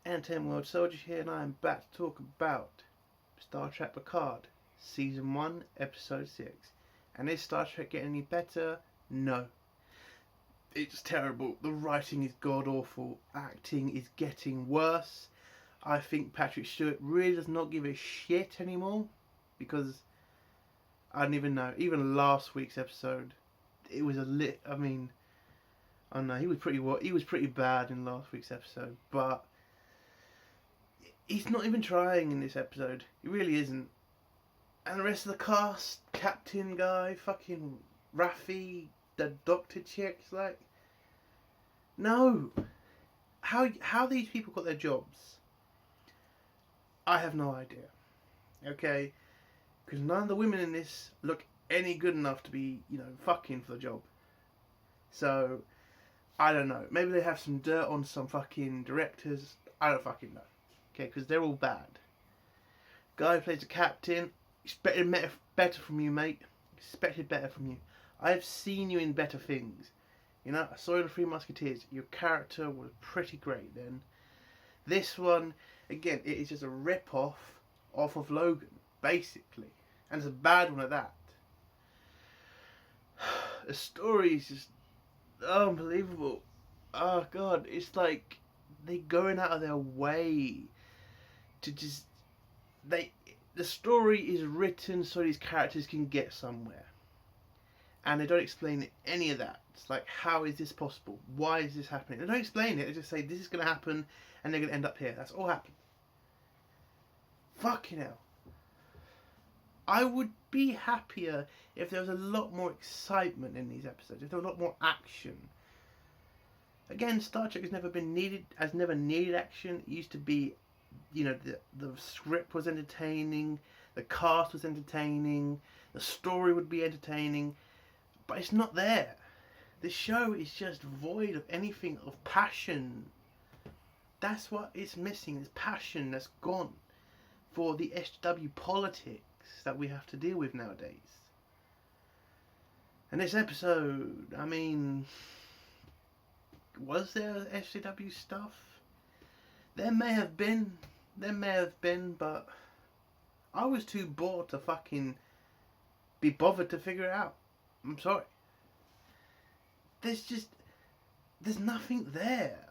Anten World Soldier here, and I am back to talk about Star Trek Picard, Season 1, Episode 6. And is Star Trek getting any better? No. It's terrible. The writing is god-awful. Acting is getting worse. I think Patrick Stewart really does not give a shit anymore, because I don't even know. Even last week's episode, it was I know he was pretty bad in last week's episode, but he's not even trying in this episode. He really isn't. And the rest of the cast, Captain guy, fucking Raffi, the doctor chick's like, no. How these people got their jobs, I have no idea. Okay, because none of the women in this look any good enough to be, fucking for the job. So I don't know. Maybe they have some dirt on some fucking directors. I don't fucking know. Okay, because they're all bad. Guy who plays the captain, expected better from you, mate. Expected better from you. I have seen you in better things. I saw you in the Three Musketeers. Your character was pretty great then. This one, again, it is just a rip-off of Logan, basically. And it's a bad one at that. The story is just unbelievable. Oh god, it's like they're going out of their way to just the story is written so these characters can get somewhere, and they don't explain any of that. It's like, how is this possible? Why is this happening? They don't explain it. They just say this is going to happen and they're going to end up here. That's all happened. Fucking hell. I would be happier if there was a lot more excitement in these episodes, if there was a lot more action. Again, Star Trek has never needed action. It used to be, the script was entertaining, the cast was entertaining, the story would be entertaining, but it's not there. The show is just void of anything of passion. That's what it's missing, is passion that's gone for the SJW politics that we have to deal with nowadays. And this episode, was there SJW stuff? There may have been, but I was too bored to fucking be bothered to figure it out. I'm sorry. There's nothing there.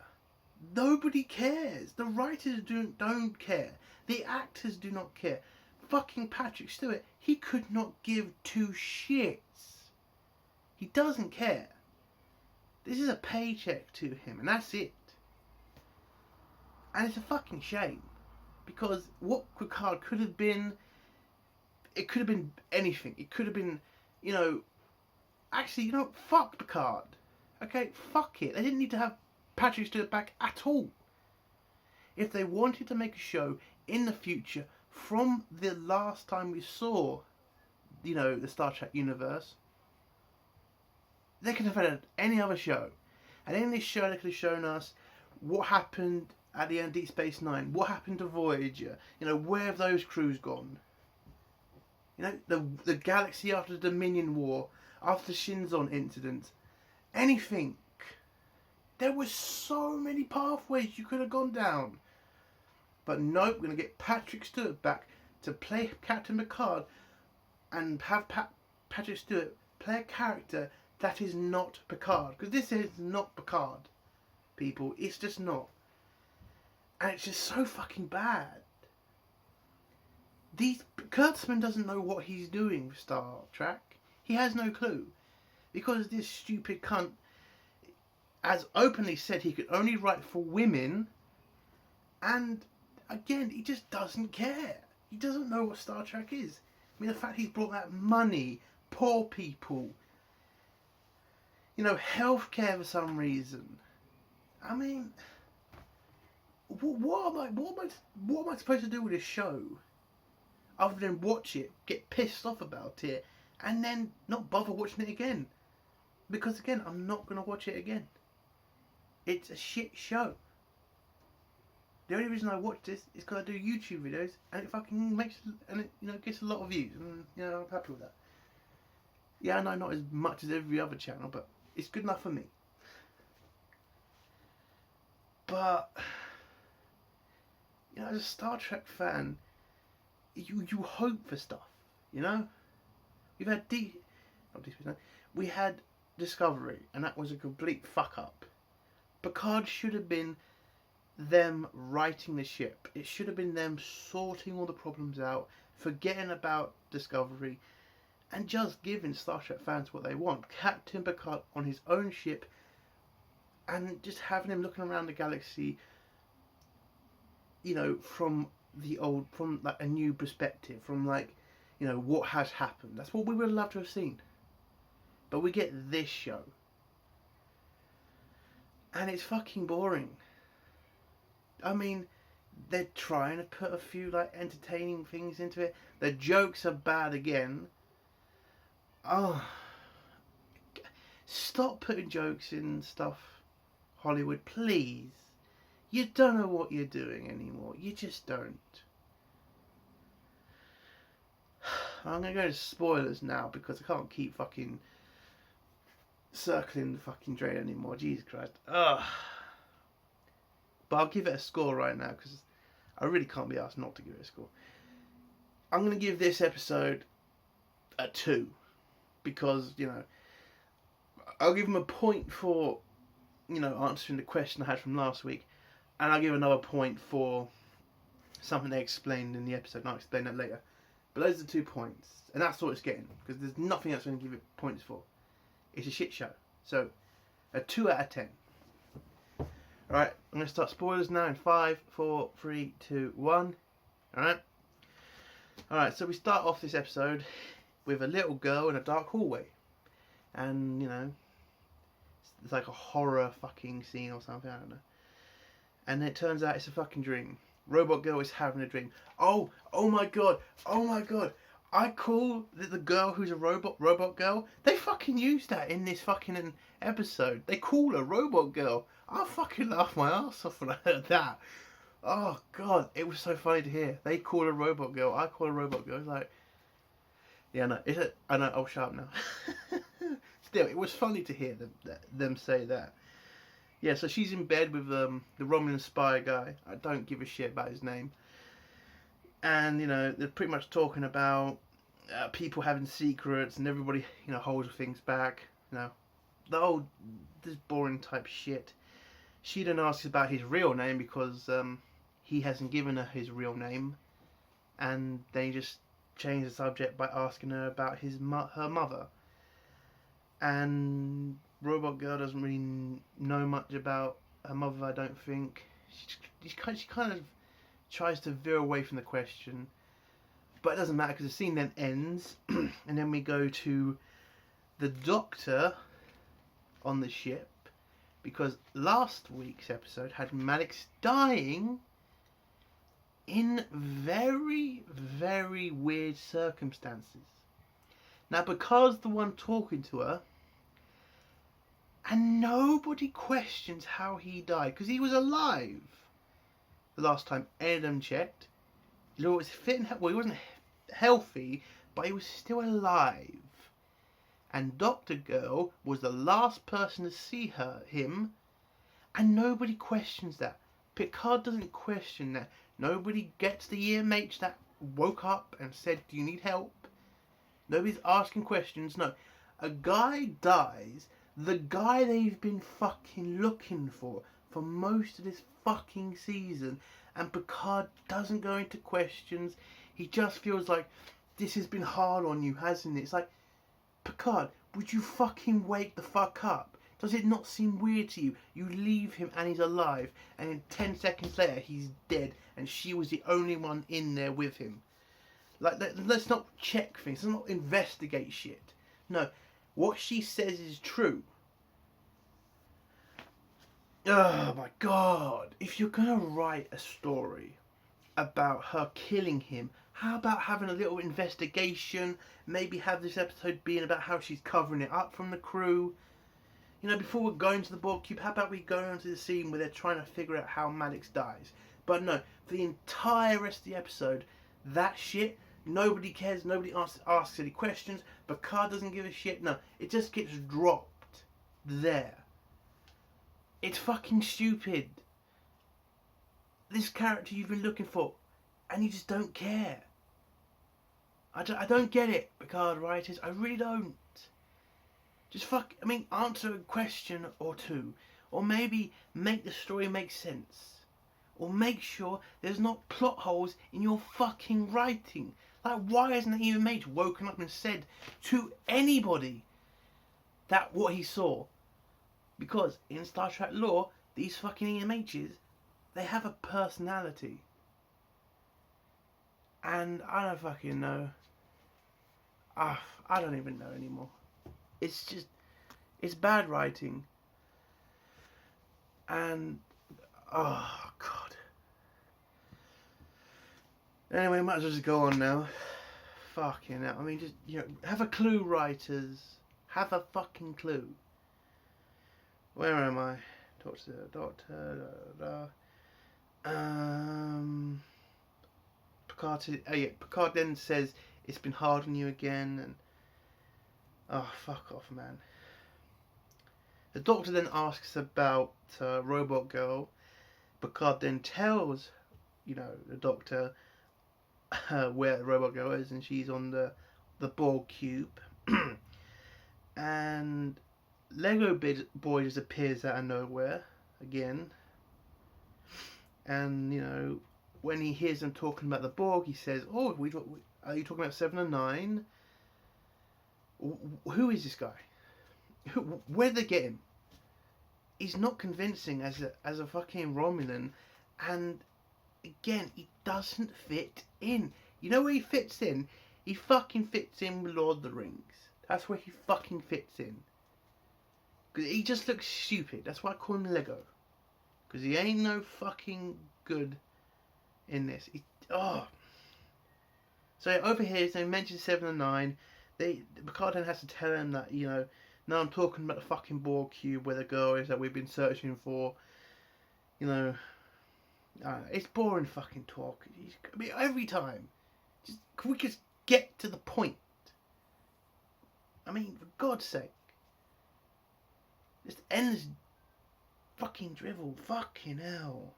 Nobody cares. The writers don't care. The actors do not care. Fucking Patrick Stewart, he could not give two shits. He doesn't care. This is a paycheck to him, and that's it. And it's a fucking shame, because what Picard could have been, it could have been anything. It could have been, fuck Picard. Okay, fuck it. They didn't need to have Patrick Stewart back at all. If they wanted to make a show in the future from the last time we saw, the Star Trek universe, they could have had any other show. And in this show, they could have shown us what happened at the end of Deep Space Nine. What happened to Voyager? Where have those crews gone? The galaxy after the Dominion War, after the Shinzon incident. Anything. There were so many pathways you could have gone down. But nope, we're going to get Patrick Stewart back to play Captain Picard, and have Patrick Stewart play a character that is not Picard. Because this is not Picard, people. It's just not. And it's just so fucking bad. Kurtzman doesn't know what he's doing with Star Trek. He has no clue. Because this stupid cunt has openly said he could only write for women. And again, he just doesn't care. He doesn't know what Star Trek is. The fact he's brought that money, poor people, healthcare for some reason. What am I supposed to do with this show? Other than watch it, get pissed off about it, and then not bother watching it again. Because again, I'm not going to watch it again. It's a shit show. The only reason I watch this is because I do YouTube videos, and it fucking gets a lot of views, and I'm happy with that. Yeah, I know not as much as every other channel, but it's good enough for me. But You know, as a Star Trek fan, you hope for stuff. You know, we've had we had Discovery, and that was a complete fuck up. Picard should have been them righting the ship. It should have been them sorting all the problems out, forgetting about Discovery, and just giving Star Trek fans what they want. Captain Picard on his own ship, and just having him looking around the galaxy, you know, from like a new perspective, from like, you know, what has happened. That's what we would love to have seen. But we get this show, and it's fucking boring. I mean, they're trying to put a few like entertaining things into it. The jokes are bad again. Oh, stop putting jokes in stuff, Hollywood, please. You don't know what you're doing anymore. You just don't. I'm going to go to spoilers now because I can't keep fucking circling the fucking drain anymore. Jesus Christ. Ugh. But I'll give it a score right now because I really can't be asked not to give it a score. I'm going to give this episode a 2 because, you know, I'll give them a point for, you know, answering the question I had from last week, and I'll give another point for something they explained in the episode, and I'll explain that later. But those are the 2 points, and that's what it's getting, because there's nothing else I'm going to give it points for. It's a shit show. So, a 2 out of 10. Alright, I'm going to start spoilers now in 5, 4, 3, 2, 1. Alright, so we start off this episode with a little girl in a dark hallway. And, you know, it's like a horror fucking scene or something, I don't know. And then it turns out it's a fucking dream. Robot girl is having a dream. Oh my god. I call the girl who's a robot girl. They fucking use that in this fucking episode. They call her robot girl. I fucking laughed my ass off when I heard that. Oh god, it was so funny to hear. They call her robot girl. I call her robot girl. It's like, yeah, no, I know. I'll shut up now. Still, it was funny to hear them say that. Yeah, so she's in bed with the Romulan spy guy. I don't give a shit about his name. And, you know, they're pretty much talking about people having secrets and everybody, you know, holds things back. You know, this boring type shit. She then asks about his real name because he hasn't given her his real name. And they just change the subject by asking her about her mother. And Robot Girl doesn't really know much about her mother, I don't think. She kind of tries to veer away from the question. But it doesn't matter because the scene then ends. And then we go to the Doctor on the ship. Because last week's episode had Maddox dying in very, very weird circumstances. Now, because the one talking to her, and nobody questions how he died, because he was alive the last time any of them checked. He was fit and well, he wasn't healthy, but he was still alive. And Dr. Girl was the last person to see him, and nobody questions that. Picard doesn't question that. Nobody gets the EMH that woke up and said, do you need help? Nobody's asking questions. No. A guy dies, the guy they've been fucking looking for most of this fucking season, and Picard doesn't go into questions. He just feels like, this has been hard on you, hasn't it? It's like, Picard, would you fucking wake the fuck up? Does it not seem weird to you? You leave him and he's alive, and in 10 seconds later he's dead, and she was the only one in there with him. Like, let's not check things. Let's not investigate shit. No, what she says is true. Oh my god. If you're going to write a story about her killing him, how about having a little investigation? Maybe have this episode being about how she's covering it up from the crew. You know, before we're going to the barcube, how about we go on to the scene where they're trying to figure out how Maddox dies? But no, for the entire rest of the episode, that shit, nobody cares, nobody asks any questions, Picard doesn't give a shit, no, it just gets dropped there. It's fucking stupid. this character you've been looking for, and you just don't care. I don't get it, Picard writers. I really don't. Just answer a question or two. Or maybe make the story make sense. Or make sure there's not plot holes in your fucking writing. Like, why hasn't even Mage woken up and said to anybody that what he saw? Because in Star Trek lore, these fucking EMHs, they have a personality. And I don't fucking know. I don't even know anymore. It's bad writing. And, oh God. Anyway, might as well just go on now. Fucking hell. I mean, just, have a clue, writers. Have a fucking clue. Where am I? Picard then says, it's been hard on you again, and oh, fuck off, man. The Doctor then asks about Robot Girl. Picard then tells, the Doctor where the Robot Girl is, and she's on the Borg cube. And Lego Boy just appears out of nowhere again. And, when he hears them talking about the Borg, he says, oh, are you talking about 7 and 9? Who is this guy? Where'd they get him? He's not convincing as a fucking Romulan. And, again, he doesn't fit in. You know where he fits in? He fucking fits in with Lord of the Rings. That's where he fucking fits in. Because he just looks stupid. That's why I call him Lego. Because he ain't no fucking good in this. So over here, they mention 7 and 9. Picard then has to tell him that, now I'm talking about the fucking Borg cube where the girl is that we've been searching for. It's boring fucking talk. I mean, every time. Can we just get to the point? I mean, for God's sake. Just endless fucking drivel. Fucking hell.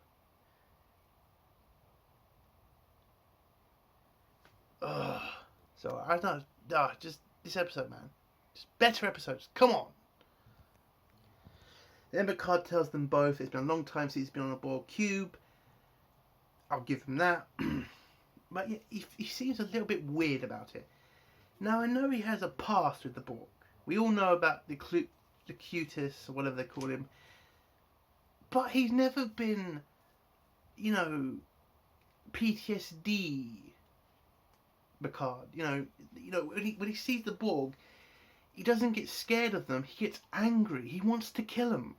Ugh. So, I don't know. Just this episode, man. Just better episodes. Come on. Then Picard tells them both it's been a long time since he's been on a Borg cube. I'll give him that. But yeah, he seems a little bit weird about it. Now, I know he has a past with the Borg. We all know about the Cutis, or whatever they call him. But he's never been, PTSD Picard. When he sees the Borg, he doesn't get scared of them. He gets angry. He wants to kill them.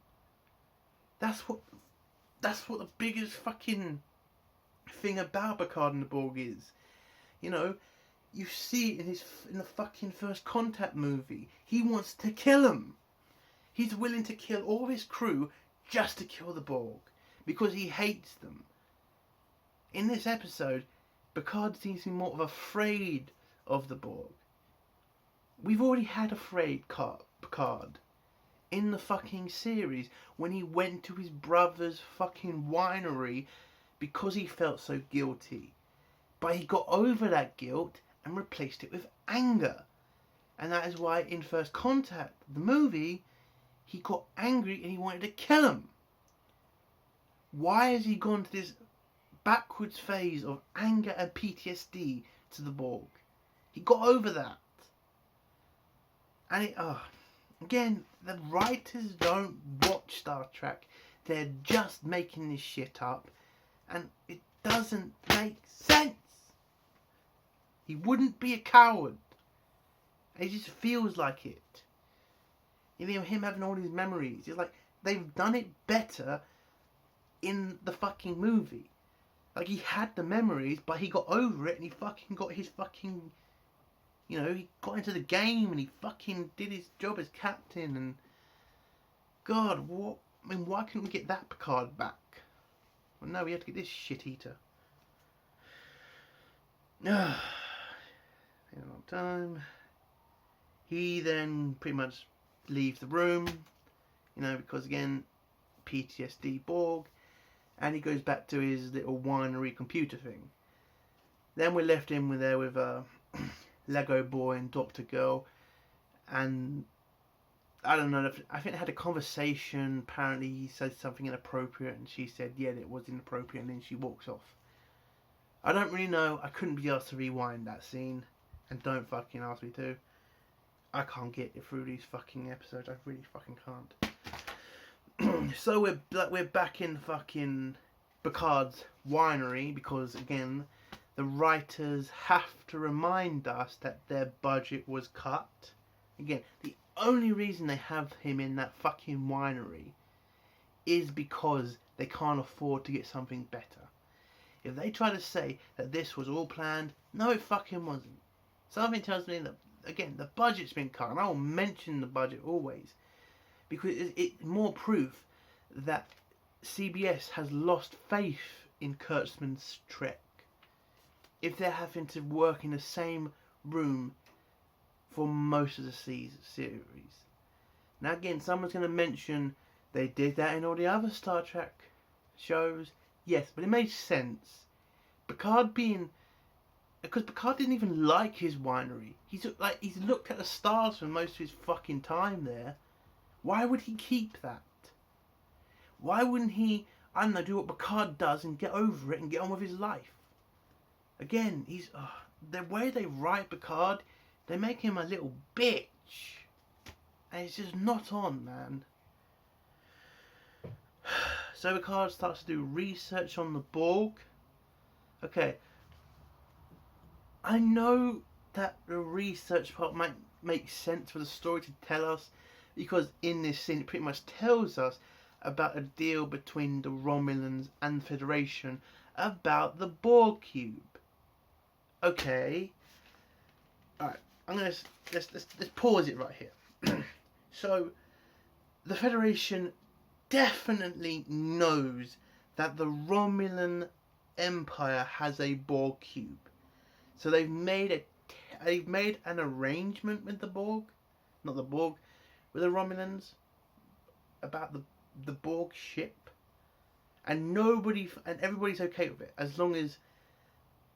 That's what the biggest fucking thing about Picard and the Borg is. You see it in the fucking First Contact movie. He wants to kill them. He's willing to kill all his crew just to kill the Borg because he hates them. In this episode, Picard seems to be more of afraid of the Borg. We've already had afraid Picard in the fucking series when he went to his brother's fucking winery because he felt so guilty. But he got over that guilt and replaced it with anger. And that is why in First Contact, the movie, he got angry and he wanted to kill him. Why has he gone to this backwards phase of anger and PTSD to the Borg? He got over that. And again, the writers don't watch Star Trek. They're just making this shit up. And it doesn't make sense. He wouldn't be a coward. It just feels like it. Him having all these memories. It's like they've done it better in the fucking movie. Like he had the memories, but he got over it and he fucking got his fucking... he got into the game and he fucking did his job as captain and... God, what... I mean, why couldn't we get that Picard back? Well, no, we had to get this shit eater. In a long time. He then pretty much leaves the room, because again, PTSD Borg. and he goes back to his little winery computer thing. Then we're left in with Lego Boy and Doctor Girl, and I don't know. I think they had a conversation. Apparently, he said something inappropriate, and she said, "Yeah, it was inappropriate," and then she walks off. I don't really know. I couldn't be asked to rewind that scene, and don't fucking ask me to. I can't get it through these fucking episodes. I really fucking can't. So we're back in fucking Picard's winery because again, the writers have to remind us that their budget was cut. Again, the only reason they have him in that fucking winery is because they can't afford to get something better. If they try to say that this was all planned, no it fucking wasn't. Something tells me that, again, the budget's been cut, and I will mention the budget always, because it's more proof that CBS has lost faith in Kurtzman's Trek. If they're having to work in the same room for most of the series. Now again, someone's going to mention they did that in all the other Star Trek shows. Yes, but it made sense. Because Picard didn't even like his winery. He's looked at the stars for most of his fucking time there. Why would he keep that? Why wouldn't he, I don't know, do what Picard does and get over it and get on with his life? Again, the way they write Picard, they make him a little bitch. And it's just not on, man. So Picard starts to do research on the Borg. Okay. I know that the research part might make sense for the story to tell us, because in this scene it pretty much tells us about a deal between the Romulans and the Federation about the Borg cube. Okay. Alright, let's pause it right here. So the Federation definitely knows that the Romulan Empire has a Borg cube. So they've made an arrangement with the Borg, not the Borg, with the Romulans about the Borg ship, and everybody's okay with it as long as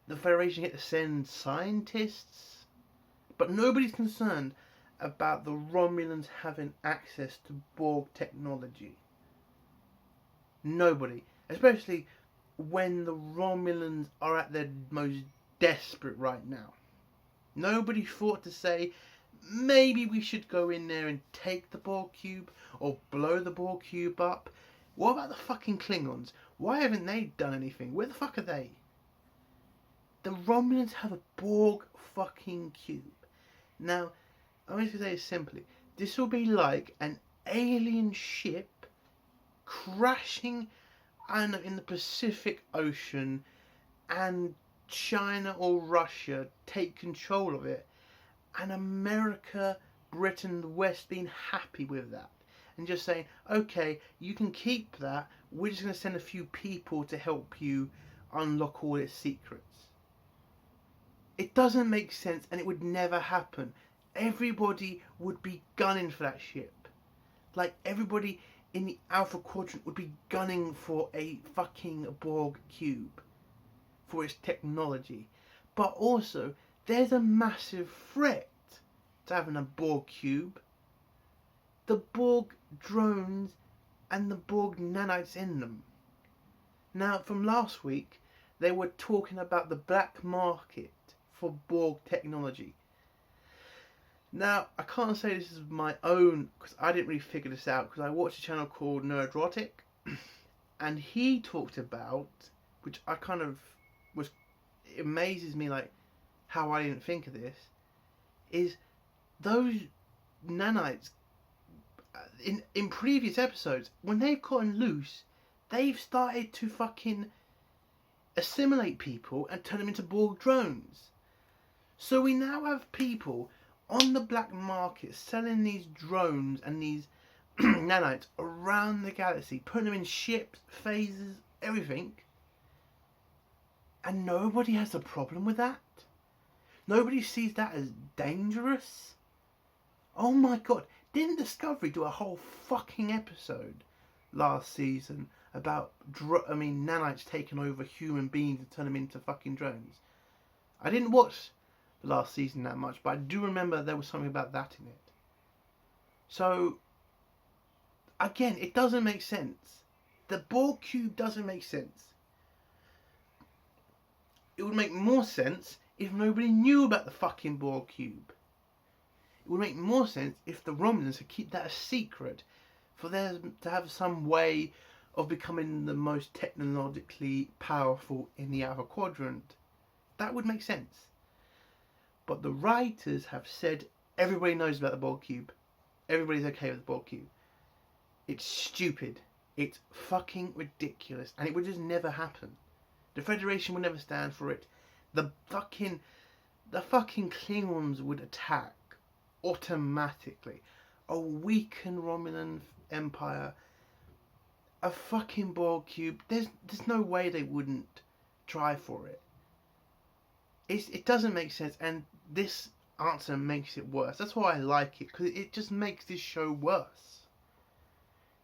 the Federation get to send scientists, but nobody's concerned about the Romulans having access to Borg technology. Nobody, especially when the Romulans are at their most desperate right now. Nobody thought to say, maybe we should go in there and take the Borg cube or blow the Borg cube up. What about the fucking Klingons? Why haven't they done anything? Where the fuck are they? The Romulans have a Borg fucking cube. Now, I'm going to say it simply. This will be like an alien ship crashing in the Pacific Ocean, and China or Russia take control of it, and America, Britain, the West being happy with that and just saying, okay, you can keep that, we're just going to send a few people to help you unlock all its secrets. It doesn't make sense, and it would never happen. Everybody would be gunning for that ship. Like, everybody in the Alpha Quadrant would be gunning for a fucking Borg cube for its technology. But also, there's a massive threat to having a Borg cube. The Borg drones and the Borg nanites in them. Now, from last week, they were talking about the black market for Borg technology. Now, I can't say this is my own, because I didn't really figure this out, because I watched a channel called Nerdrotic, and he talked about, which I kind of it amazes me, like, how I didn't think of this, is those nanites, in previous episodes, when they've gotten loose, they've started to fucking assimilate people and turn them into Borg drones. So we now have people on the black market selling these drones and these nanites around the galaxy, putting them in ships, phasers, everything. And nobody has a problem with that. Nobody sees that as dangerous. Oh my god, didn't Discovery do a whole fucking episode last season about nanites taking over human beings and turn them into fucking drones. I didn't watch the last season that much, but I do remember there was something about that in it. So, again, it doesn't make sense. The Borg cube doesn't make sense. It would make more sense if nobody knew about the fucking Borg cube. It would make more sense if the Romulans could keep that a secret, for them to have some way of becoming the most technologically powerful in the Alpha Quadrant. That would make sense. But the writers have said everybody knows about the Borg cube. Everybody's okay with the Borg cube. It's stupid. It's fucking ridiculous. And it would just never happen. The Federation would never stand for it. The fucking Klingons would attack automatically. A weakened Romulan Empire. A fucking Borg cube. There's no way they wouldn't try for it. It doesn't make sense, and this answer makes it worse. That's why I like it, because it just makes this show worse.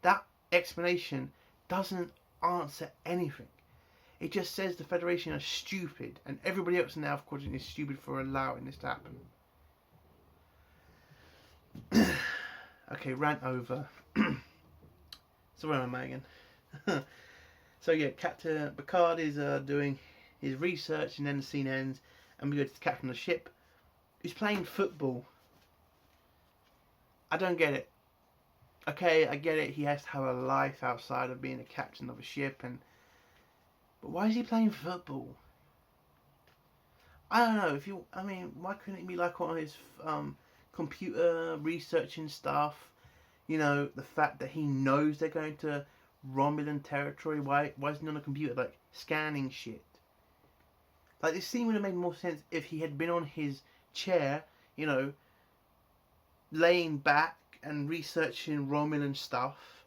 That explanation doesn't answer anything. It just says the Federation are stupid, and everybody else in the Alpha Quadrant is stupid for allowing this to happen. Okay, rant over. So where am I again? So yeah, Captain Picard is doing his research, and then the scene ends, and we go to the captain of the ship, who's playing football. I don't get it. Okay, I get it. He has to have a life outside of being a captain of a ship, but why is he playing football? I don't know. Why couldn't it be like on his computer researching stuff? You know, the fact that he knows they're going to Romulan territory. Why isn't he on a computer, like, scanning shit? Like, this scene would have made more sense if he had been on his chair, you know, laying back and researching Romulan stuff,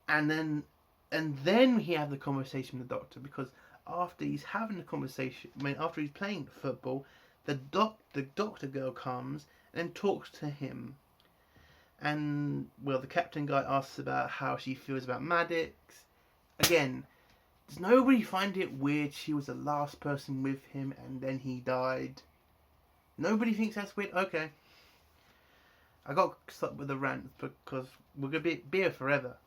and then he had the conversation with the Doctor, because after he's having the conversation, after he's playing football, the Doctor girl comes and talks to him. And, well, the captain guy asks about how she feels about Maddox. Again, does nobody find it weird she was the last person with him and then he died? Nobody thinks that's weird? Okay. I got stuck with the rant because we're going to be here forever.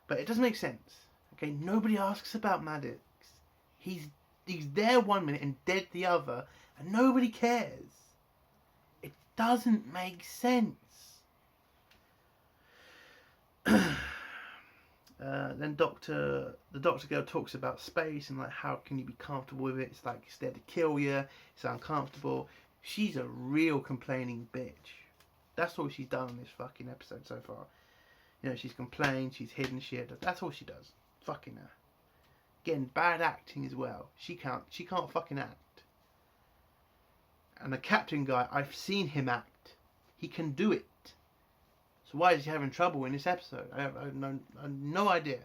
But it doesn't make sense. Okay, nobody asks about Maddox. He's there one minute and dead the other, and nobody cares. It doesn't make sense. Then the doctor girl talks about space and like how can you be comfortable with it? It's like it's there to kill you. It's uncomfortable. She's a real complaining bitch. That's all she's done on this fucking episode so far. You know, she's complained, she's hidden shit. That's all she does. Fucking her. Again, bad acting as well. She can't fucking act. And the captain guy, I've seen him act. He can do it. So why is he having trouble in this episode? I have no idea.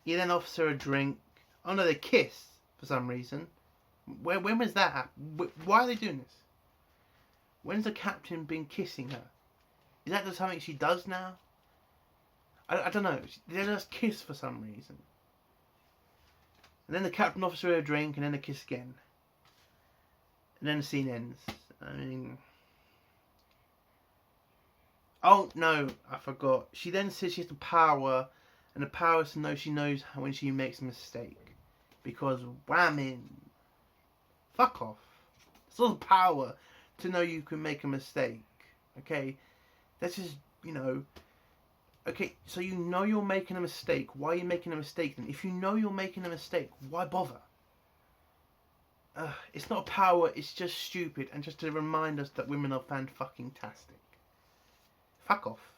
He then offers her a drink. Oh no, they kiss for some reason. When was that happen? Why are they doing this? When's the captain been kissing her? Is that just something she does now? I don't know. They just kiss for some reason. And then the captain offers her a drink, and then they kiss again. And then the scene ends. I mean... Oh, no, I forgot. She then says she has the power, and the power is to know she knows when she makes a mistake. Because whamming. Fuck off. It's all the power to know you can make a mistake. Okay? That's just, you know... Okay, so you know you're making a mistake. Why are you making a mistake then? If you know you're making a mistake, why bother? It's not power, it's just stupid. And just to remind us that women are fan-fucking-tastic. Fuck off.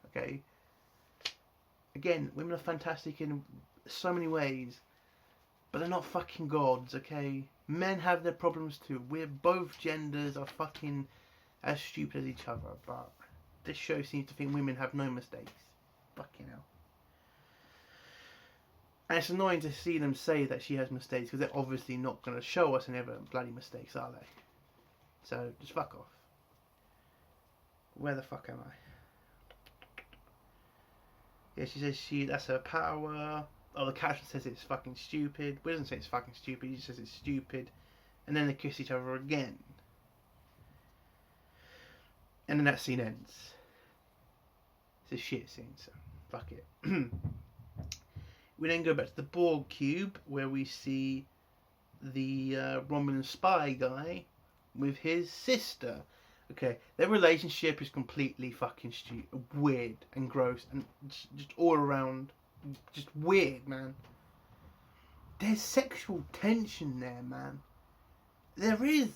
Okay? Again, women are fantastic in so many ways. But they're not fucking gods, okay? Men have their problems too. Both genders are fucking as stupid as each other. But this show seems to think women have no mistakes. Fucking hell. And it's annoying to see them say that she has mistakes, because they're obviously not going to show us any other bloody mistakes, are they? So, just fuck off. Where the fuck am I? Yeah, she says that's her power. Oh, the captain says it's fucking stupid. Well, he doesn't say it's fucking stupid. He just says it's stupid. And then they kiss each other again. And then that scene ends. It's a shit scene, so fuck it. We then go back to the Borg cube where we see the Romulan spy guy with his sister. Okay, their relationship is completely fucking weird and gross and just all around just weird, man. There's sexual tension there, man. There is.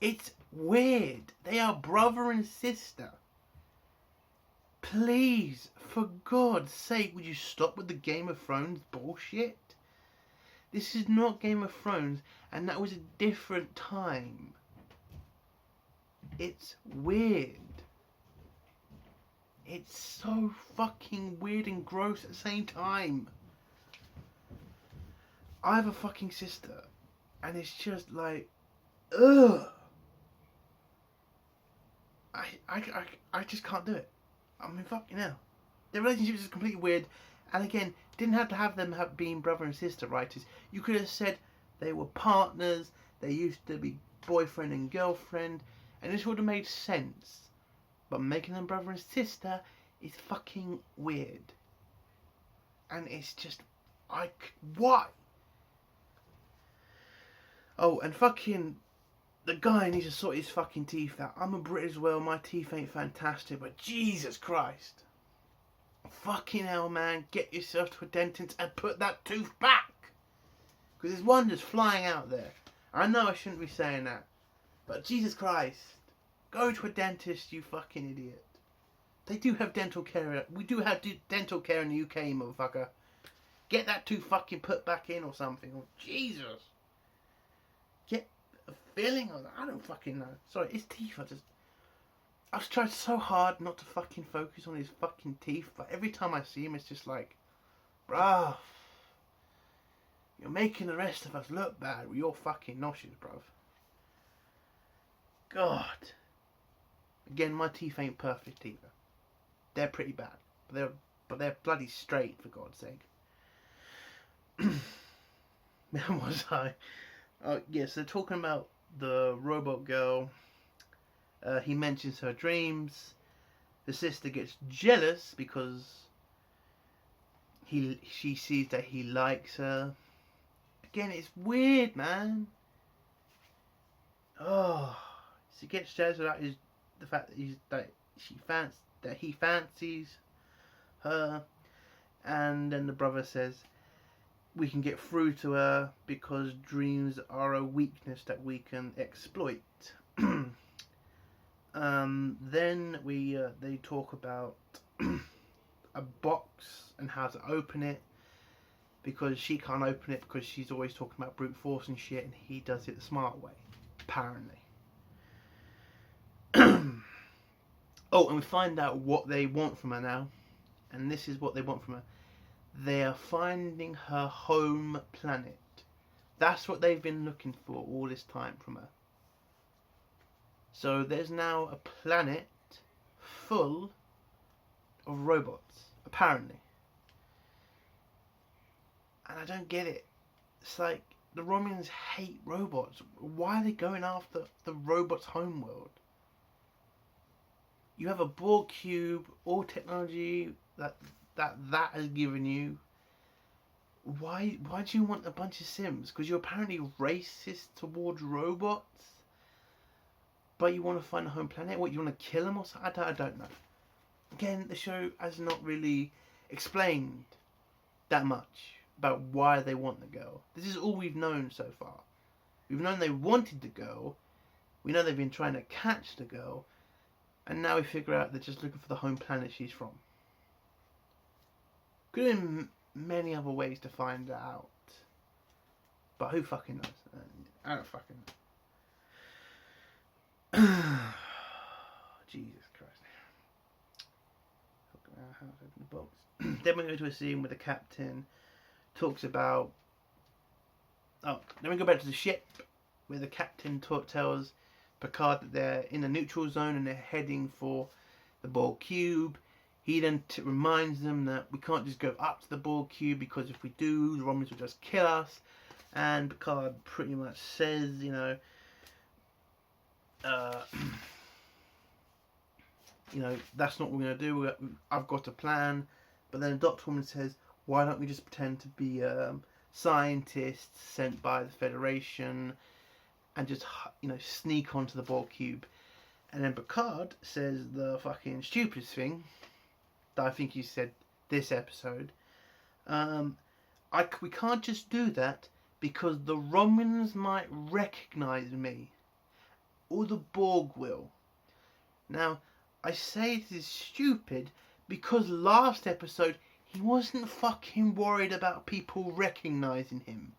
It's weird. They are brother and sister. Please, for God's sake, would you stop with the Game of Thrones bullshit? This is not Game of Thrones, and that was a different time. It's weird. It's so fucking weird and gross at the same time. I have a fucking sister, and it's just like, ugh. I just can't do it. I mean, fucking hell. Their relationship is completely weird, and again, didn't have to have them being brother and sister, right? You could have said they were partners, they used to be boyfriend and girlfriend, and this would have made sense. But making them brother and sister is fucking weird. And it's just, why? Oh, and fucking, the guy needs to sort his fucking teeth out. I'm a Brit as well, my teeth ain't fantastic, but Jesus Christ. Fucking hell, man, get yourself to a dentist and put that tooth back. Because there's one just flying out there. I know I shouldn't be saying that, but Jesus Christ. Go to a dentist, you fucking idiot. They do have dental care. We do have dental care in the UK, motherfucker. Get that tooth fucking put back in or something. Oh, Jesus. Get a filling on that. I don't fucking know. Sorry, his teeth are just... I've tried so hard not to fucking focus on his fucking teeth, but every time I see him, it's just like, bruv, you're making the rest of us look bad with your fucking noshes, bruv. God. Again, my teeth ain't perfect either. They're pretty bad, but they're bloody straight, for God's sake. Where was I? Yes, they're talking about the robot girl. He mentions her dreams. The sister gets jealous because she sees that he likes her. Again, it's weird, man. Oh, she gets jealous about the fact that he fancies her, and then the brother says we can get through to her because dreams are a weakness that we can exploit. Then they talk about a box and how to open it, because she can't open it because she's always talking about brute force and shit, and he does it the smart way, apparently. Oh, and we find out what they want from her now, and this is what they want from her. They are finding her home planet. That's what they've been looking for all this time from her. So there's now a planet full of robots, apparently. And I don't get it. It's like, the Romulans hate robots. Why are they going after the robots' homeworld? You have a Borg cube, all technology that has given you. Why do you want a bunch of Sims? Because you're apparently racist towards robots? But you want to find a home planet? What, you want to kill them or something? I don't know. Again, the show has not really explained that much about why they want the girl. This is all we've known so far. We've known they wanted the girl. We know they've been trying to catch the girl. And now we figure out they're just looking for the home planet she's from. Could have been many other ways to find out. But who fucking knows? I don't fucking know. Jesus Christ. How to open the box. Then we go to a scene where the captain talks about... Oh, then we go back to the ship where the captain tells Picard that they're in the neutral zone and they're heading for the Borg cube. He then reminds them that we can't just go up to the Borg cube, because if we do, the Romulans will just kill us. And Picard pretty much says, that's not what we're going to do. I've got a plan. But then Dr. Woman says, why don't we just pretend to be scientists sent by the Federation and just, sneak onto the Borg cube. And then Picard says the fucking stupidest thing that I think he said this episode. We can't just do that because the Romulans might recognize me. Or the Borg will. Now, I say it is stupid because last episode he wasn't fucking worried about people recognizing him.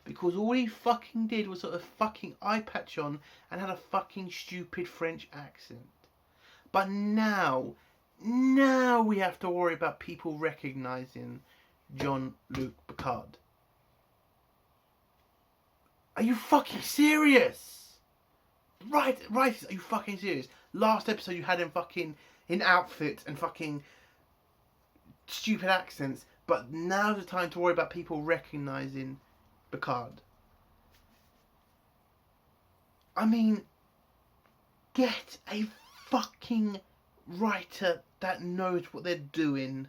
Because all he fucking did was sort of fucking eye patch on and had a fucking stupid French accent. But now we have to worry about people recognizing Jean-Luc Picard. Are you fucking serious? Right, are you fucking serious? Last episode you had him fucking in outfits and fucking stupid accents, but now's the time to worry about people recognizing Picard. I mean, get a fucking writer that knows what they're doing,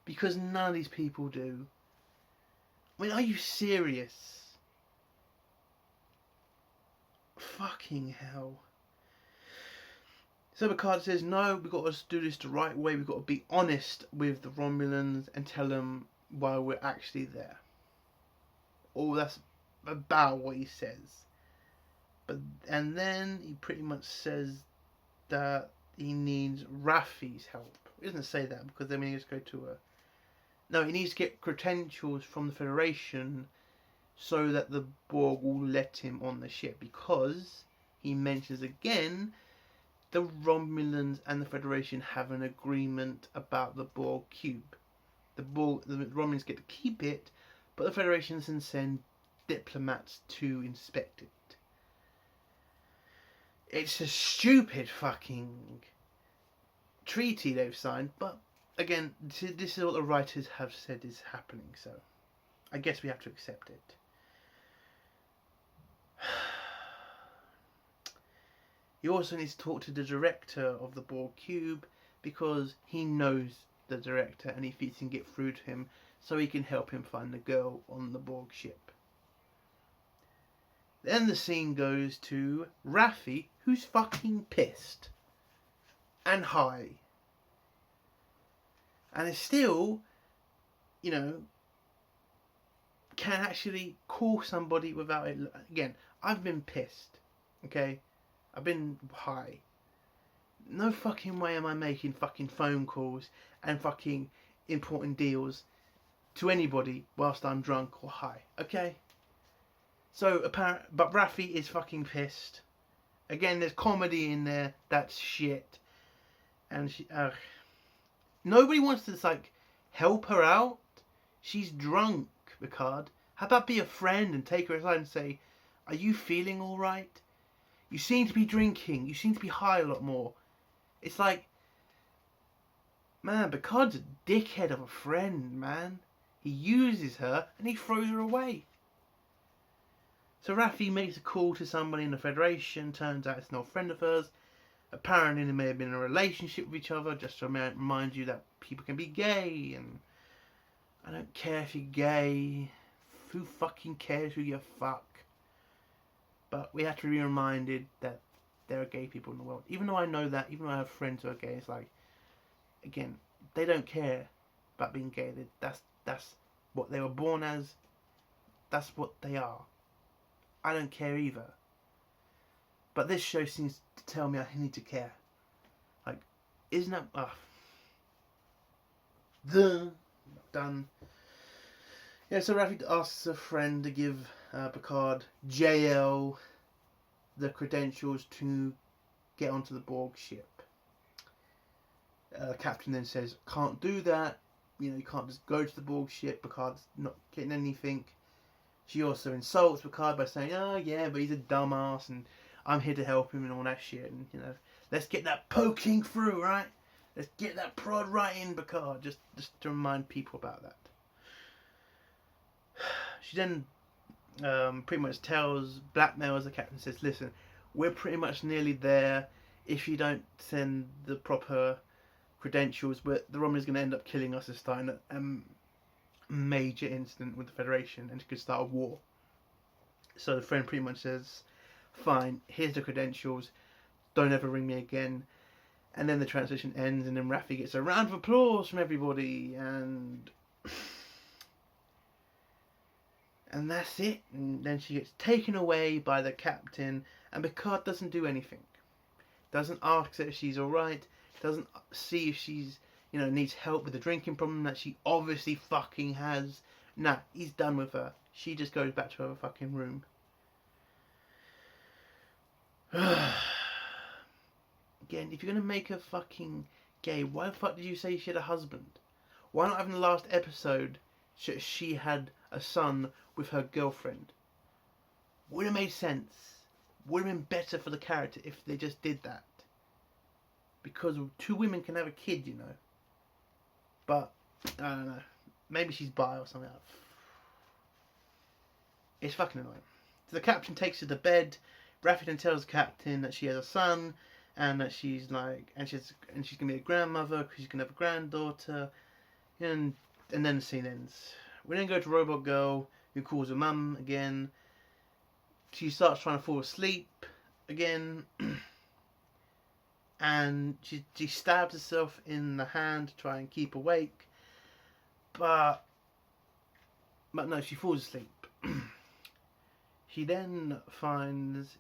because none of these people do. I mean, are you serious? Fucking hell. So Picard says, no, we've got to do this the right way. We've got to be honest with the Romulans and tell them why we're actually there. Oh, that's about what he says. And then he pretty much says that he needs Raffi's help. He doesn't say that because then he needs to go to a... No, he needs to get credentials from the Federation so that the Borg will let him on the ship, because he mentions again the Romulans and the Federation have an agreement about the Borg cube. The Romulans get to keep it, but the Federation can send diplomats to inspect it. It's a stupid fucking treaty they've signed, but again, this is what the writers have said is happening, so I guess we have to accept it. He also needs to talk to the director of the Borg cube, because he knows the director and he thinks he can get through to him so he can help him find the girl on the Borg ship. Then the scene goes to Raffi, who's fucking pissed and high. And is still, can actually call somebody without it. Again, I've been pissed, okay? I've been high. No fucking way am I making fucking phone calls and fucking important deals to anybody whilst I'm drunk or high, okay? So but Raffi is fucking pissed. Again, there's comedy in there. That's shit. And nobody wants to help her out. She's drunk, Picard. How about be a friend and take her aside and say, "Are you feeling all right? You seem to be drinking. You seem to be high a lot more." It's like, man, Picard's a dickhead of a friend, man. He uses her and he throws her away. So Raffi makes a call to somebody in the Federation. Turns out it's an old friend of hers. Apparently they may have been in a relationship with each other. Just to remind you that people can be gay. And I don't care if you're gay. Who fucking cares who you fuck? But we have to be reminded that there are gay people in the world. Even though I know that, even though I have friends who are gay, it's like, again, they don't care about being gay. That's what they were born as. That's what they are. I don't care either. But this show seems to tell me I need to care. Like, isn't that... Done. Yeah, so Raffi asks a friend to give Picard, JL, the credentials to get onto the Borg ship. Captain then says, can't do that. You can't just go to the Borg ship. Picard's not getting anything. She also insults Picard by saying, oh yeah, but he's a dumbass and I'm here to help him and all that shit. And, let's get that poking through, right? Let's get that prod right in, Picard. Just to remind people about that. She then pretty much blackmails the captain, says, listen, we're pretty much nearly there. If you don't send the proper credentials, the Romulans going to end up killing us and starting a major incident with the Federation, and it could start a war. So the friend pretty much says, fine, here's the credentials, don't ever ring me again. And then the transition ends, and then Raffi gets a round of applause from everybody, and that's it. And then she gets taken away by the captain, and Picard doesn't do anything. Doesn't ask her if she's alright, doesn't see if she's, needs help with the drinking problem that she obviously fucking has. Nah, he's done with her. She just goes back to her fucking room. Again, if you're going to make her fucking gay, why the fuck did you say she had a husband? Why not have in the last episode she had a son with her girlfriend? Would have made sense. Would have been better for the character if they just did that. Because two women can have a kid, But, I don't know. Maybe she's bi or something. It's fucking annoying. So the captain takes her to bed. Raffi then tells the captain that she has a son, and that she's gonna be a grandmother because she's gonna have a granddaughter, and then the scene ends. We then go to Robot Girl, who calls her mum again. She starts trying to fall asleep again, and she stabs herself in the hand to try and keep awake, but no, she falls asleep. She then finds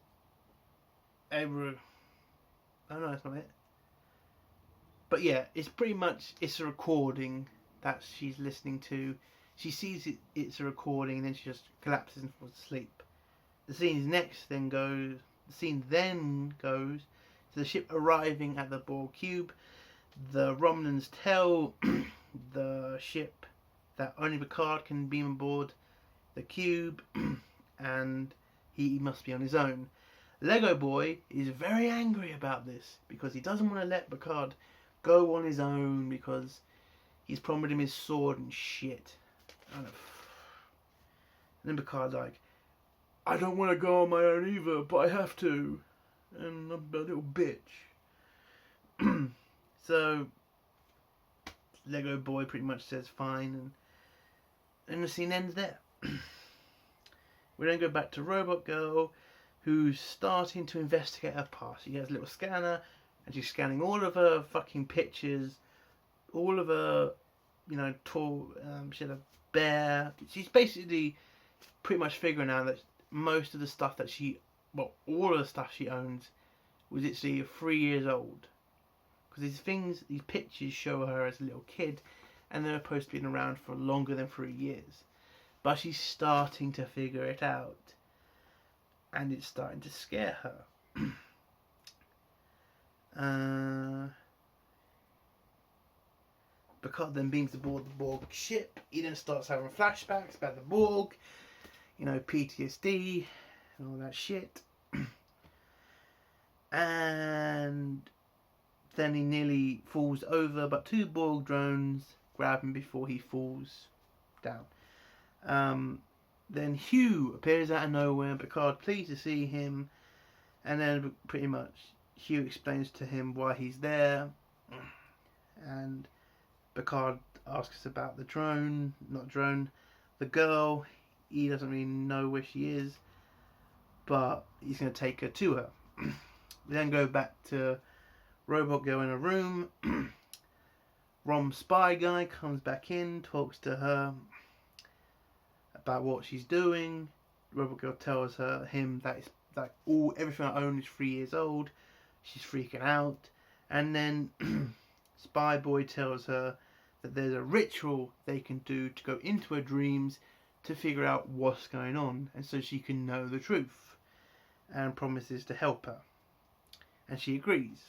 oh no, that's not it. But yeah, it's a recording that she's listening to. She sees it's a recording, and then she just collapses and falls asleep. The scene then goes to the ship arriving at the Borg cube. The Romulans tell the ship that only Picard can beam aboard the cube, and he must be on his own. Lego Boy is very angry about this because he doesn't want to let Picard go on his own because he's promised him his sword and shit. And then Picard's like, I don't want to go on my own either, but I have to. And I'm a little bitch. So Lego Boy pretty much says fine, and the scene ends there. We then go back to Robot Girl, who's starting to investigate her past. She has a little scanner, and she's scanning all of her fucking pictures, all of her, she had a bear. She's basically pretty much figuring out that most of the stuff that all of the stuff she owns was literally 3 years old. Because these pictures show her as a little kid, and they're supposed to be around for longer than 3 years. But she's starting to figure it out, and it's starting to scare her. Picard then beams aboard the Borg ship. He then starts having flashbacks about the Borg, PTSD and all that shit. And then he nearly falls over, but two Borg drones grab him before he falls down. Then Hugh appears out of nowhere, and Picard pleased to see him, and then pretty much Hugh explains to him why he's there, and Picard asks about the the girl. He doesn't really know where she is, but he's going to take her to her. We then go back to Robot Girl in a room. Rom Spy Guy comes back in, talks to her about what she's doing. Robot Girl tells him that everything I own is 3 years old. She's freaking out, and then Spy Boy tells her that there's a ritual they can do to go into her dreams to figure out what's going on, and so she can know the truth, and promises to help her, and she agrees.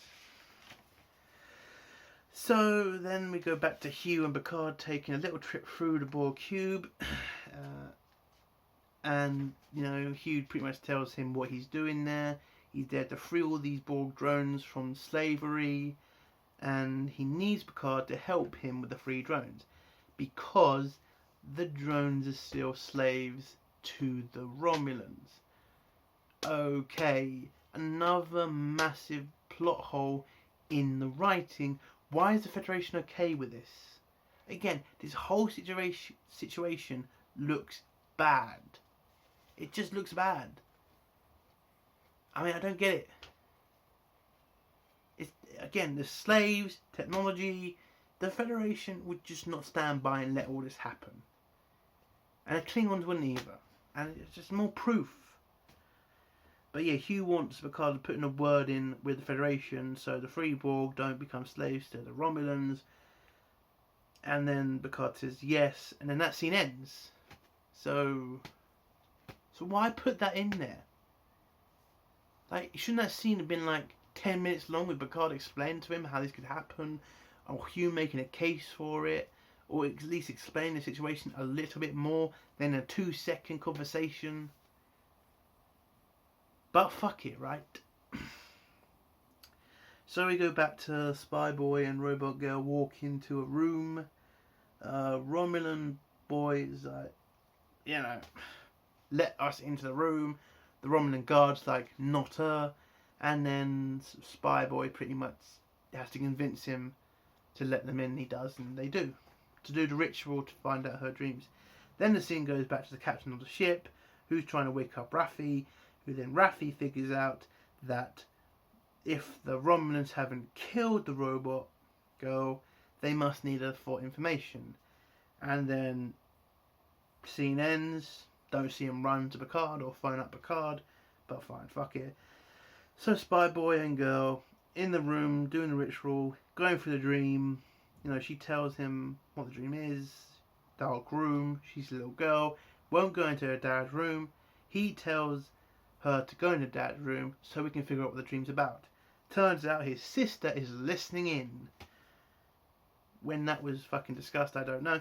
So then we go back to Hugh and Picard taking a little trip through the Borg cube, and Hugh pretty much tells him what he's doing there. He's there to free all these Borg drones from slavery, and he needs Picard to help him with the 3 drones, because the drones are still slaves to the Romulans. Okay, another massive plot hole in the writing. Why is the Federation okay with this? Again, this whole situation looks bad. It just looks bad. I mean, I don't get it. It's, again, the slaves, technology, the Federation would just not stand by and let all this happen. And the Klingons wouldn't either. And it's just more proof. But yeah, Hugh wants Picard to put in a word in with the Federation so the Free Borg don't become slaves to the Romulans. And then Picard says yes, and then that scene ends. So why put that in there? Like, shouldn't that scene have been like 10 minutes long with Picard explaining to him how this could happen, or Hugh making a case for it, or at least explain the situation a little bit more than a 2-second conversation? But fuck it, right? So we go back to Spy Boy and Robot Girl walk into a room. Romulan boy is like, you know, let us into the room. The Romulan guard's like, not her. And then Spy Boy pretty much has to convince him to let them in. He does, and they do. To do the ritual to find out her dreams. Then the scene goes back to the captain of the ship, who's trying to wake up Raffi, who then Raffi figures out that if the Romulans haven't killed the robot girl, they must need her for information. And then scene ends. Don't see him run to Picard or phone up Picard, but fine, fuck it. So Spy Boy and girl in the room doing the ritual, going through the dream. You know, she tells him what the dream is. Dark room. She's a little girl. Won't go into her dad's room. He tells her to go into dad's room so we can figure out what the dream's about. Turns out his sister is listening in. When that was fucking discussed, I don't know.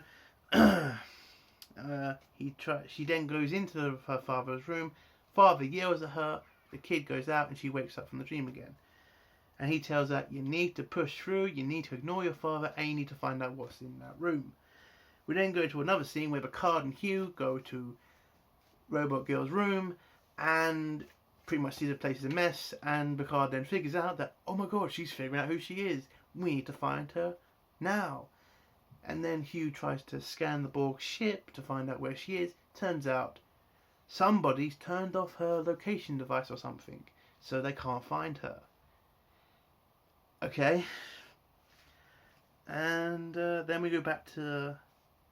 She then goes into her father's room. Father yells at her. The kid goes out and she wakes up from the dream again. And he tells her, you need to push through, you need to ignore your father, and you need to find out what's in that room. We then go to another scene where Picard and Hugh go to Robot Girl's room and pretty much see the place is a mess, and Picard then figures out that, oh my god, she's figuring out who she is. We need to find her now. And then Hugh tries to scan the Borg ship to find out where she is. Turns out somebody's turned off her location device or something, so they can't find her. Okay. And then we go back to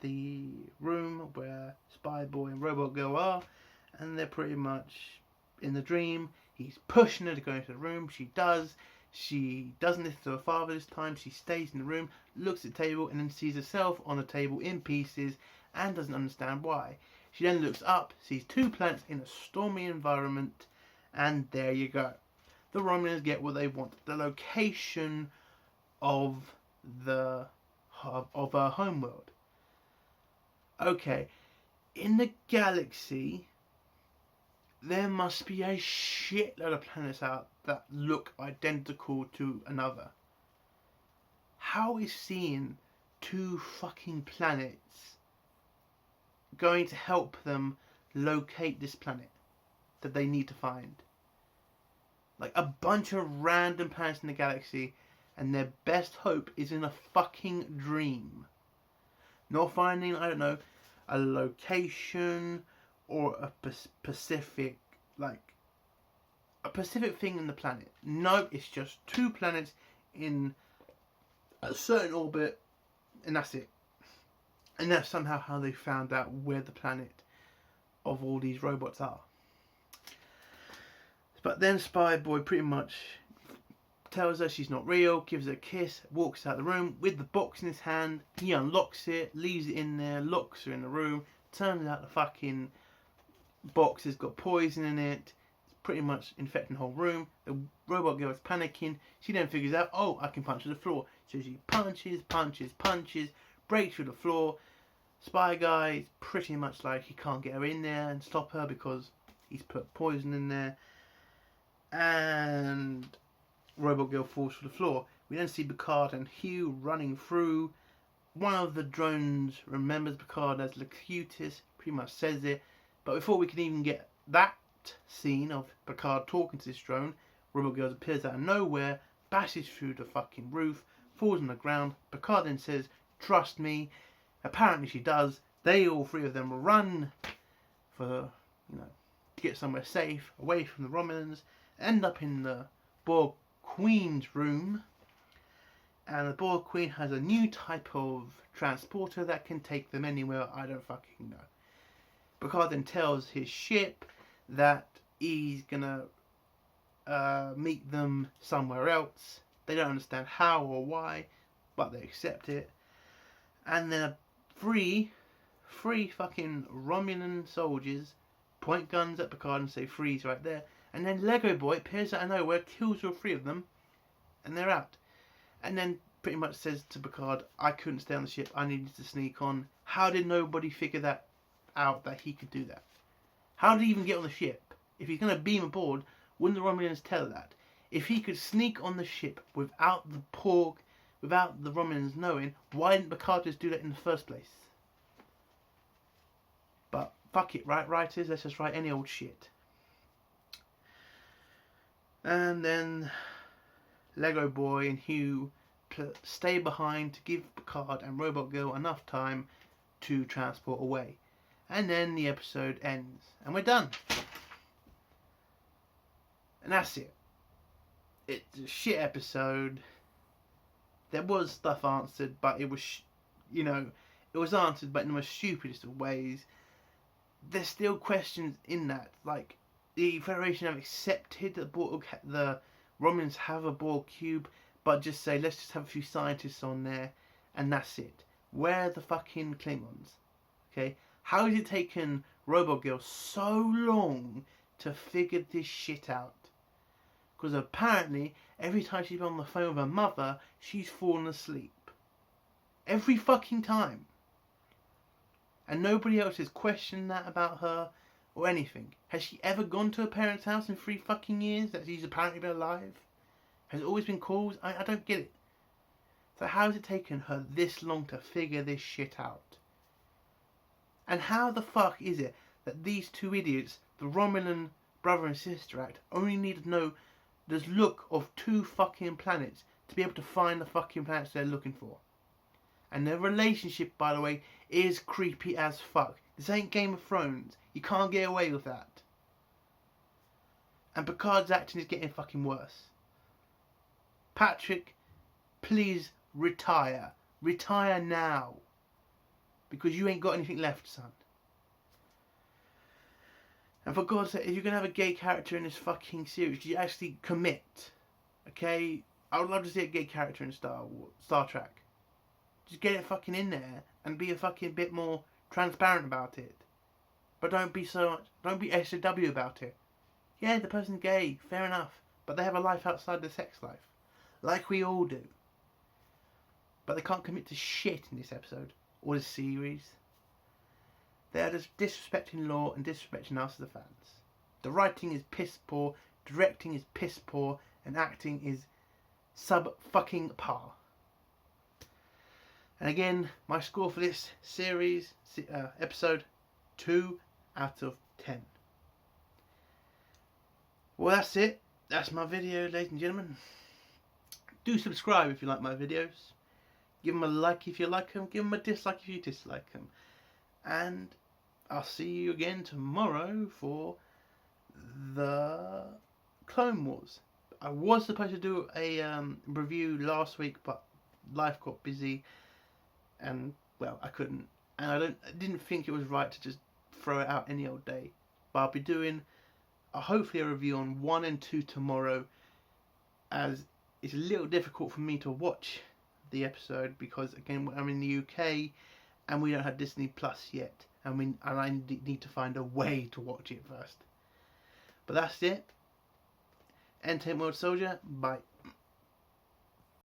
the room where Spy Boy and Robot Girl are, and they're pretty much in the dream. He's pushing her to go into the room. She does. She doesn't listen to her father this time. She stays in the room, looks at the table, and then sees herself on the table in pieces and doesn't understand why. She then looks up, sees 2 planets in a stormy environment, and there you go. The Romulans get what they want. The location of her homeworld. Okay, in the galaxy, there must be a shitload of planets out that look identical to another. How is seeing 2 fucking planets going to help them locate this planet that they need to find? Like, a bunch of random planets in the galaxy, and their best hope is in a fucking dream. Not finding, I don't know, a location or a specific, like, a specific thing in the planet. No, it's just 2 planets in a certain orbit, and that's it. And that's somehow how they found out where the planet of all these robots are. But then Spy Boy pretty much tells her she's not real, gives her a kiss, walks out the room with the box in his hand. He unlocks it, leaves it in there, locks her in the room. Turns out the fucking box has got poison in it. It's pretty much infecting the whole room. The robot girl is panicking. She then figures out, oh, I can punch through the floor. So she punches, breaks through the floor. Spy guy is pretty much like he can't get her in there and stop her because he's put poison in there. And Robot Girl falls to the floor. We then see Picard and Hugh running through. One of the drones remembers Picard as Locutus, pretty much says it. But before we can even get that scene of Picard talking to this drone, Robot Girl appears out of nowhere, bashes through the fucking roof, falls on the ground. Picard then says, "Trust me." Apparently she does. They all three of them run for, to get somewhere safe, away from the Romulans, end up in the Borg Queen's room. And the Borg Queen has a new type of transporter that can take them anywhere. I don't fucking know. Picard then tells his ship that he's gonna meet them somewhere else. They don't understand how or why, but they accept it. And then three fucking Romulan soldiers point guns at Picard and say freeze right there. And then Lego Boy appears out of nowhere, kills all three of them, and they're out. And then pretty much says to Picard, "I couldn't stay on the ship, I needed to sneak on." How did nobody figure that out, that he could do that? How did he even get on the ship? If he's going to beam aboard, wouldn't the Romulans tell that? If he could sneak on the ship without the Porg, without the Romulans knowing, why didn't Picard just do that in the first place? But fuck it, right, writers? Let's just write any old shit. And then Lego Boy and Hugh stay behind to give Picard and Robot Girl enough time to transport away. And then the episode ends. And we're done. And that's it. It's a shit episode. There was stuff answered, but it was, it was answered, but in the most stupidest of ways. There's still questions in that. Like, the Federation have accepted that the Romulans have a Borg cube, but just say, let's just have a few scientists on there, and that's it. Where are the fucking Klingons? Okay? How has it taken Robot Girl so long to figure this shit out? Because apparently, every time she's been on the phone with her mother, she's fallen asleep. Every fucking time. And nobody else has questioned that about her or anything. Has she ever gone to her parents' house in 3 fucking years that she's apparently been alive? Has it always been calls? I don't get it. So how has it taken her this long to figure this shit out? And how the fuck is it that these two idiots, the Romulan brother and sister act, only need to know the look of 2 fucking planets to be able to find the fucking planets they're looking for? And their relationship, by the way, is creepy as fuck. This ain't Game of Thrones. You can't get away with that. And Picard's acting is getting fucking worse. Patrick, please retire. Retire now. Because you ain't got anything left, son. And for God's sake, if you're going to have a gay character in this fucking series, you actually commit. Okay? I would love to see a gay character in Star Trek. Just get it fucking in there and be a fucking bit more transparent about it. But don't be SJW about it. Yeah, the person's gay, fair enough. But they have a life outside the sex life. Like we all do. But they can't commit to shit in this episode. Or this series. They are just disrespecting law and disrespecting us as the fans. The writing is piss poor, directing is piss poor, and acting is sub-fucking par. And again, my score for this series, episode, 2 out of 10. Well, that's it. That's my video, ladies and gentlemen. Do subscribe if you like my videos. Give them a like if you like them. Give them a dislike if you dislike them. And I'll see you again tomorrow for the Clone Wars. I was supposed to do a review last week, but life got busy. And, well, I couldn't. And I didn't think it was right to just throw it out any old day. But I'll be doing hopefully a review on 1 and 2 tomorrow, as it's a little difficult for me to watch the episode because, again, I'm in the UK and we don't have Disney Plus yet, and I need to find a way to watch it first. But that's it. Entertainment World Soldier, bye.